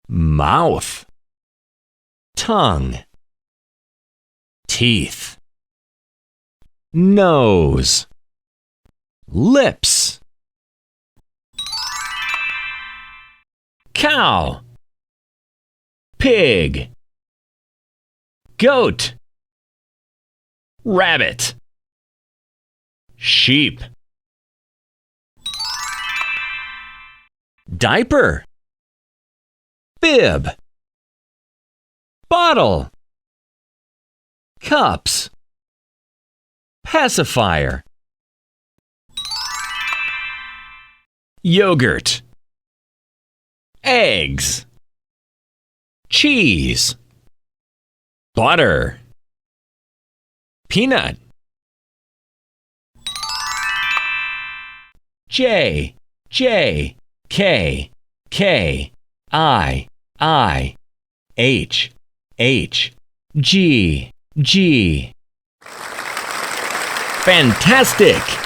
mouth, tongue, teeth, nose, lips, cow, pig, goat, rabbit, sheep, diaper, bib, bottle, cups, pacifier, yogurt, eggs, cheese, butter, peanut, J, J, K, K, I, H, H, G, G. Fantastic!